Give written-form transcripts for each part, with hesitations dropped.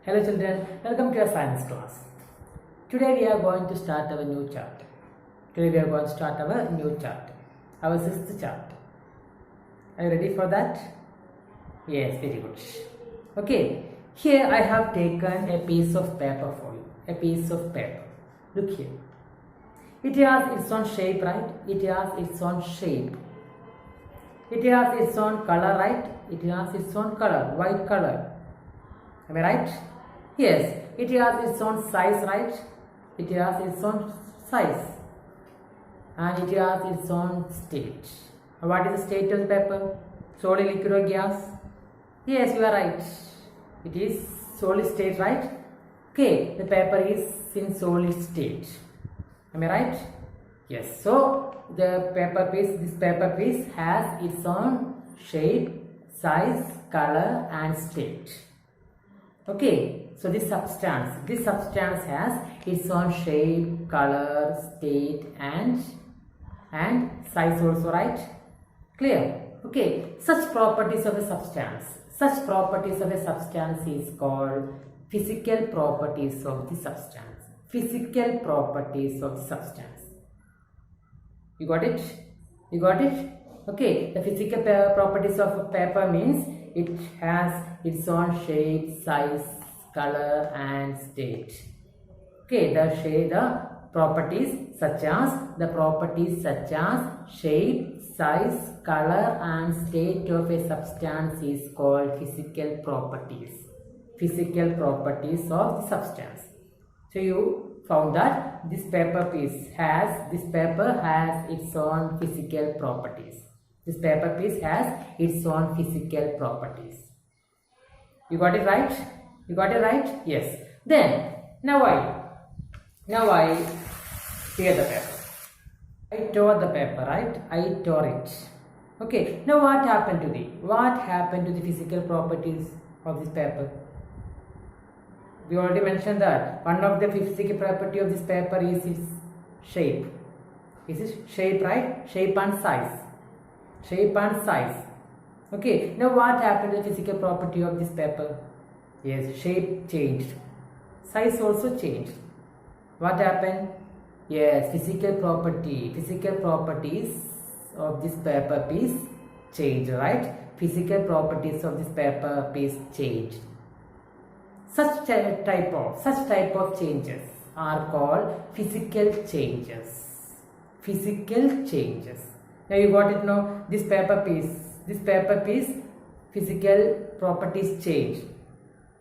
Hello children, welcome to our science class. Today we are going to start our new chapter. Our sixth chapter. Are you ready for that? Yes, very good. Okay, here I have taken a piece of paper for you. A piece of paper. Look here. It has its own shape, right? It has its own shape. It has its own color, right? It has its own color, white color. Am I right? Yes, it has its own size, right? It has its own size. And it has its own state. What is the state of the paper? Solid, liquid or gas? Yes, you are right. It is solid state, right? Okay, the paper is in solid state. Am I right? Yes. So, this paper piece has its own shape, size, color and state. Okay, so this substance has its own shape, color, state and size also, right? Clear? Okay, such properties of a substance is called physical properties of the substance. Physical properties of the substance. You got it? You got it? Okay, the physical properties of a paper means it has its own shape, size, color and state. Okay, the properties such as shape, size, color and state of a substance is called physical properties. Physical properties of the substance. So you found that this paper has its own physical properties. This paper piece has its own physical properties. You got it right? You got it right? Yes. Then, now I tear the paper. I tore the paper, right? I tore it. Okay. Now what happened to the physical properties of this paper? We already mentioned that one of the physical property of this paper is its shape. Is it shape, right? Shape and size. Shape and size. Okay, now what happened to the physical property of this paper? Yes, shape changed. Size also changed. What happened? Yes, physical properties of this paper piece changed, right? Physical properties of this paper piece changed. Such type of changes are called physical changes. Physical changes. Now you got it now. This paper piece, physical properties change.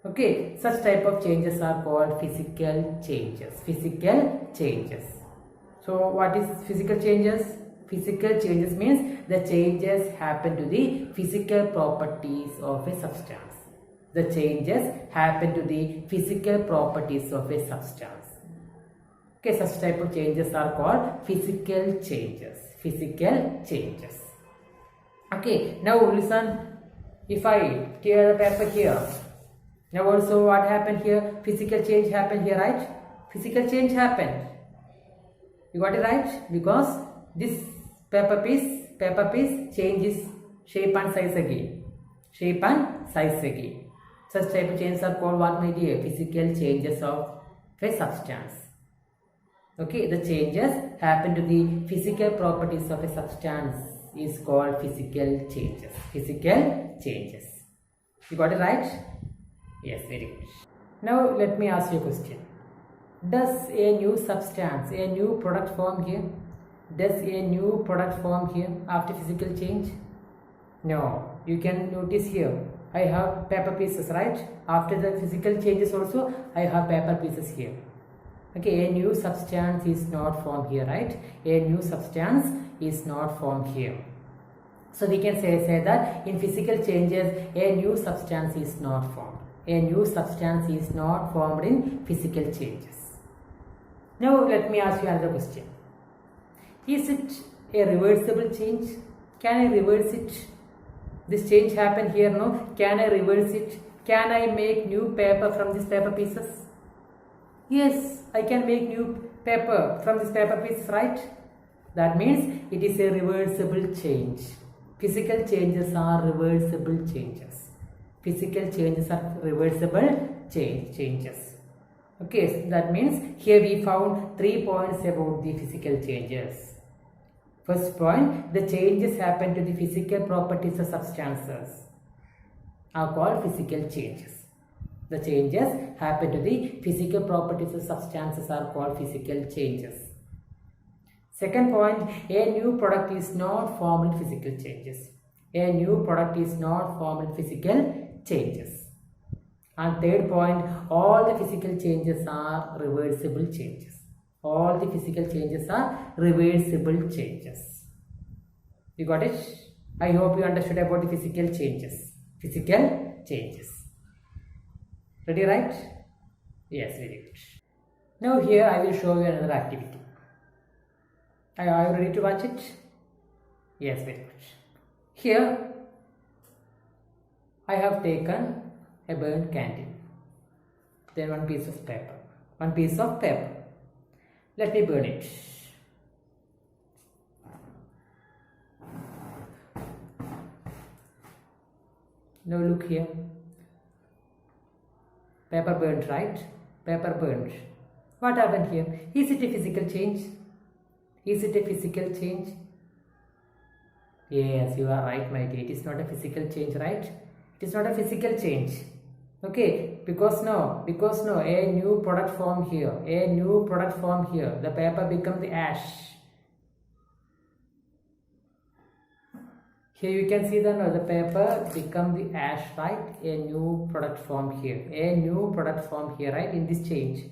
Okay, such type of changes are called physical changes. Physical changes. So what is physical changes? Physical changes means the changes happen to the physical properties of a substance. The changes happen to the physical properties of a substance. Okay, such type of changes are called physical changes. Physical changes. Okay, now listen. If I tear the paper here, now also what happened here? Physical change happened here, right? Physical change happened. You got it right? Because this paper piece changes shape and size again. Shape and size again. Such type of changes are called what, my dear? Physical changes of a substance. Okay, the changes happen to the physical properties of a substance is called physical changes. Physical changes. You got it right? Yes, very good. Now let me ask you a question. Does a new substance, a new product form here? Does a new product form here after physical change? No. You can notice here. I have paper pieces, right? After the physical changes also, I have paper pieces here. Okay, a new substance is not formed here, right? A new substance is not formed here. So we can say that in physical changes, a new substance is not formed. A new substance is not formed in physical changes. Now let me ask you another question. Is it a reversible change? Can I reverse it? This change happened here, no? Can I reverse it? Can I make new paper from these paper pieces? Yes, I can make new paper from this paper piece, right? That means it is a reversible change. Physical changes are reversible changes. Physical changes are reversible changes. Okay, so that means here we found 3 points about the physical changes. First point, the changes happen to the physical properties of substances are called physical changes. The changes happen to the physical properties of substances are called physical changes. Second point, a new product is not formed in physical changes. A new product is not formed in physical changes. And third point, all the physical changes are reversible changes. All the physical changes are reversible changes. You got it? I hope you understood about the physical changes. Physical changes. Ready, right? Yes, very good. Now here I will show you another activity. Are you ready to watch it? Yes, very good. Here I have taken a burnt candle, then one piece of paper. Let me burn it. Now look here. Paper burnt, right? Paper burnt. What happened here? Is it a physical change? Is it a physical change? Yes, you are right, my dear. It is not a physical change, right? It is not a physical change. Okay, because no, a new product formed here. The paper become the ash. Here you can see that the paper become the ash, right? A new product formed here. Right? In this change.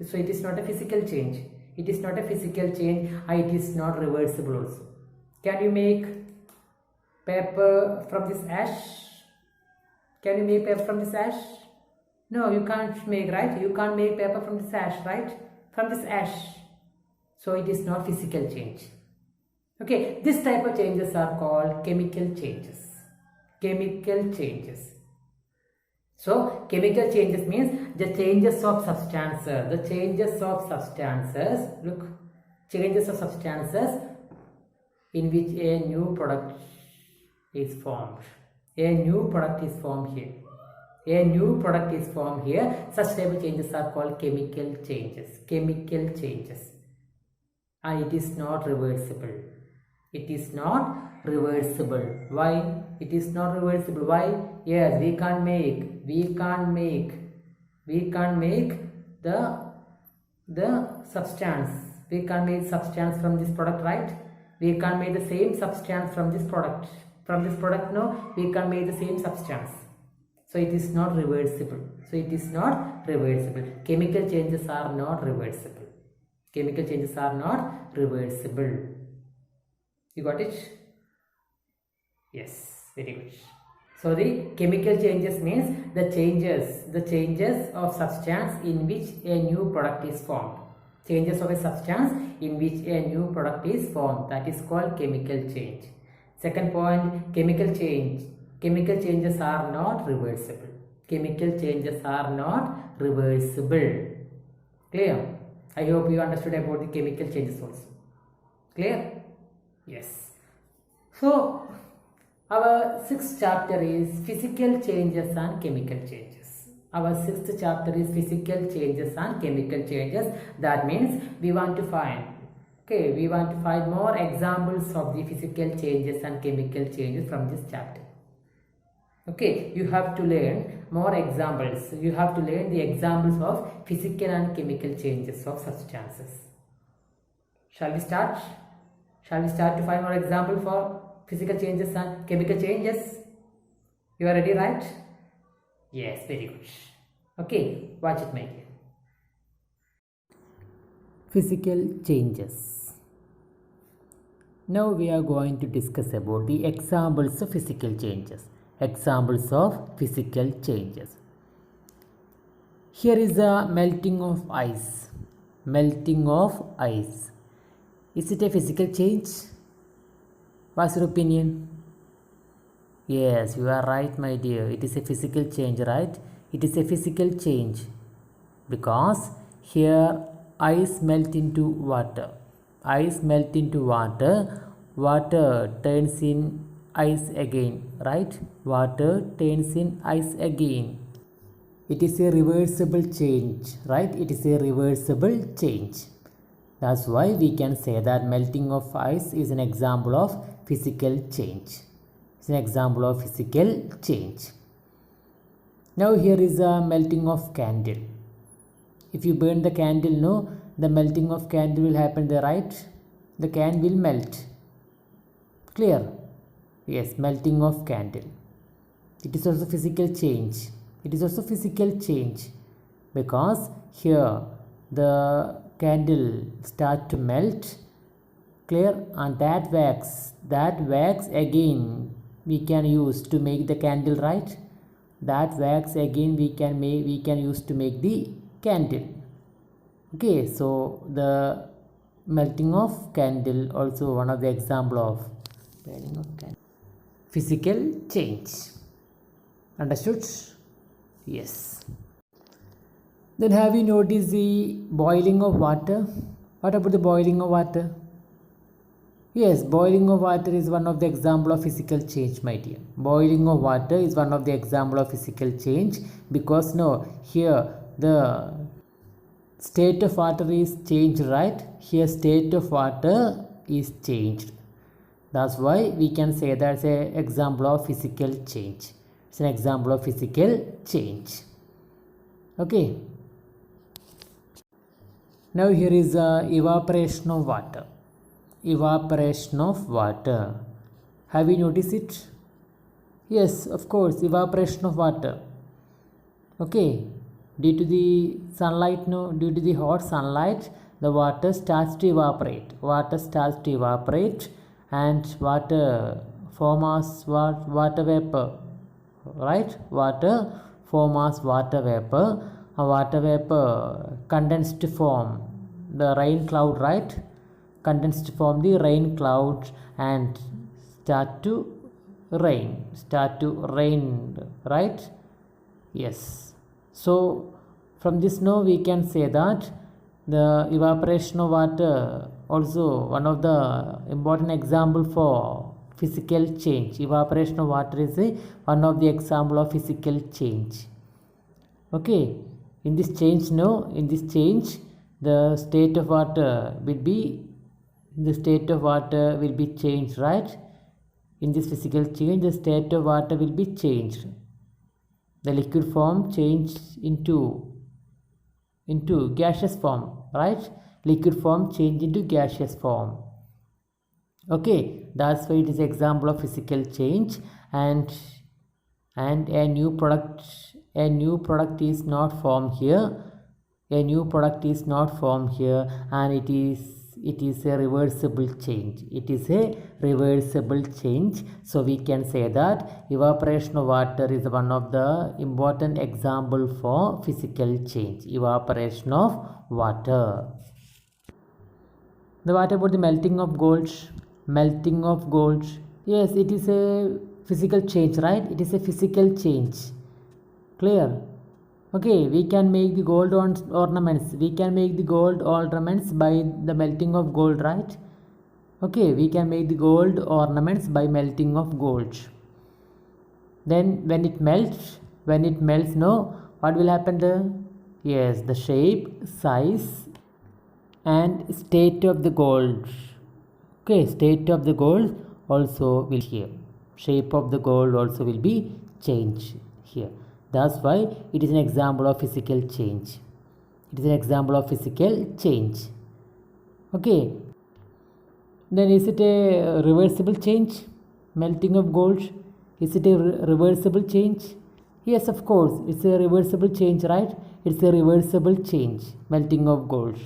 So it is not a physical change. It is not reversible also. Can you make paper from this ash? No, you can't make, right? You can't make paper from this ash, right? From this ash. So it is not physical change. Okay, this type of changes are called chemical changes. So chemical changes means the changes of substances. Changes of substances in which a new product is formed. A new product is formed here. Such type of changes are called chemical changes. And it is not reversible. Why? It is not reversible. Why? Yes, we can't make the substance. We can't make substance from this product, right? We can't make the same substance from this product. No, we can't make the same substance. So it is not reversible. Chemical changes are not reversible. You got it? Yes, very good. So the chemical changes means the changes of substance in which a new product is formed. Changes of a substance in which a new product is formed. That is called chemical change. Second point, chemical change. Chemical changes are not reversible. Clear? I hope you understood about the chemical changes also. Clear? Yes. So our sixth chapter is physical changes and chemical changes. That means we want to find more examples of the physical changes and chemical changes from this chapter. Okay, you have to learn more examples. You have to learn the examples of physical and chemical changes of substances. Shall we start to find more examples for physical changes and chemical changes? You are ready, right? Yes, very good. Okay, watch it, my dear. Physical changes. Now we are going to discuss about the examples of physical changes. Here is a melting of ice. Is it a physical change? What's your opinion? Yes, you are right, my dear. It is a physical change, right? It is a physical change because here ice melt into water. Water turns in ice again, right? It is a reversible change, right? It is a reversible change. That's why we can say that melting of ice is an example of physical change. It's an example of physical change. Now here is a melting of candle. If you burn the candle, no, the melting of candle will happen there, right? The can will melt. Clear? Yes, melting of candle. It is also physical change. It is also physical change because here the candle start to melt. Clear? And that wax again we can use to make the candle, right? That wax again we can use to make the candle. Okay, so the melting of candle also one of the example of burning of candle. Physical change. Understood? Yes. Then have you noticed the boiling of water? What about the boiling of water? Yes, boiling of water is one of the example of physical change, my dear. Boiling of water is one of the example of physical change because no, here the state of water is changed, right? Here state of water is changed. That's why we can say that's an example of physical change. It's an example of physical change. Okay. Now here is evaporation of water. Evaporation of water. Have you noticed it? Yes, of course, evaporation of water. Okay. Due to the sunlight, no, due to the hot sunlight, the water starts to evaporate. Water starts to evaporate and water form as water vapor. Right? Water form as water vapor. A water vapor condensed to form the rain cloud, right? Condensed to form the rain cloud and start to rain, right? Yes. So from this now we can say that the evaporation of water also one of the important example for physical change. Evaporation of water is one of the example of physical change. Okay, in this change the state of water will be changed, right? In this physical change the state of water will be changed. The liquid form changed into gaseous form, right? Liquid form changed into gaseous form. Okay, that's why it is example of physical change and a new product is not formed here. A new product is not formed here and it is a reversible change. It is a reversible change. So we can say that evaporation of water is one of the important example for physical change. Evaporation of water. Now what about the melting of gold? Melting of gold. Yes, it is a physical change, right? It is a physical change. Clear? Okay, we can make the gold ornaments. We can make the gold ornaments by the melting of gold, right? Okay, we can make the gold ornaments by melting of gold. Then when it melts, no, what will happen there? Yes, the shape, size and state of the gold. Okay, state of the gold also will here. Shape of the gold also will be changed here. That's why it is an example of physical change. It is an example of physical change. Okay. Then is it a reversible change? Melting of gold. Is it a reversible change? Yes, of course. It's a reversible change, right? It's a reversible change. Melting of gold.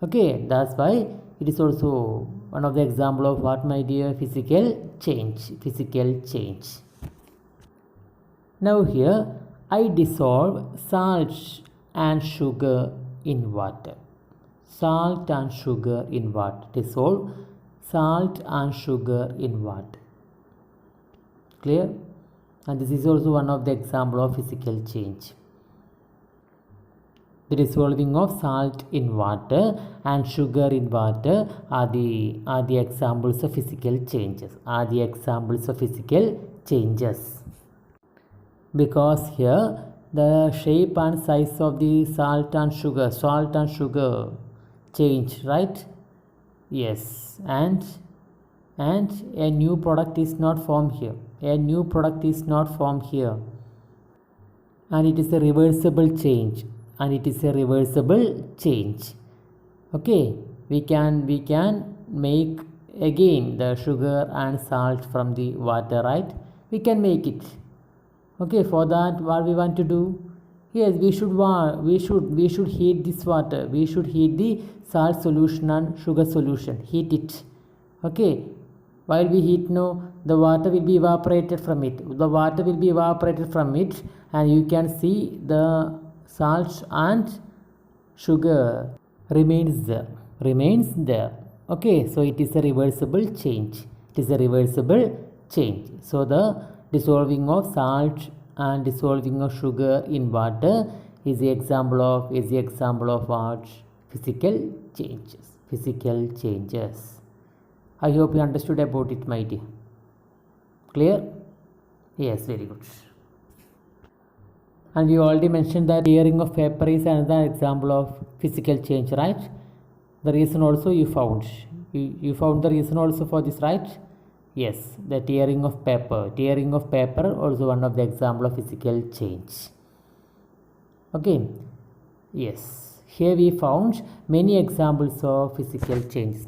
Okay. That's why it is also one of the example of what, my dear? Physical change. Physical change. Now here I dissolve salt and sugar in water. Salt and sugar in water. Dissolve salt and sugar in water. Clear? And this is also one of the example of physical change. The dissolving of salt in water and sugar in water are the examples of physical changes. Are the examples of physical changes. Because here the shape and size of the salt and sugar change, right? Yes, and a new product is not formed here. A new product is not formed here, and it is a reversible change. Okay, we can make again the sugar and salt from the water, right? We can make it. Okay, for that what we want to do? Yes, we should heat this water. We should heat the salt solution and sugar solution. Heat it. Okay, while we heat now, the water will be evaporated from it. And you can see the salt and sugar remains there. Okay, so it is a reversible change. So the dissolving of salt and dissolving of sugar in water is the example of what? Physical changes. I hope you understood about it, my dear. Clear? Yes, very good. And we already mentioned that tearing of paper is another example of physical change, right? The reason also you found. You found the reason also for this, right? Yes, the tearing of paper. Also one of the example of physical change. Okay. Yes. Here we found many examples of physical change.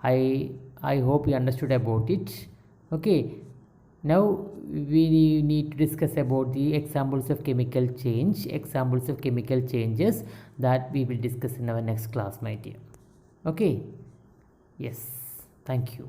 I hope you understood about it. Okay. Now we need to discuss about the examples of chemical changes that we will discuss in our next class, my dear. Okay. Yes. Thank you.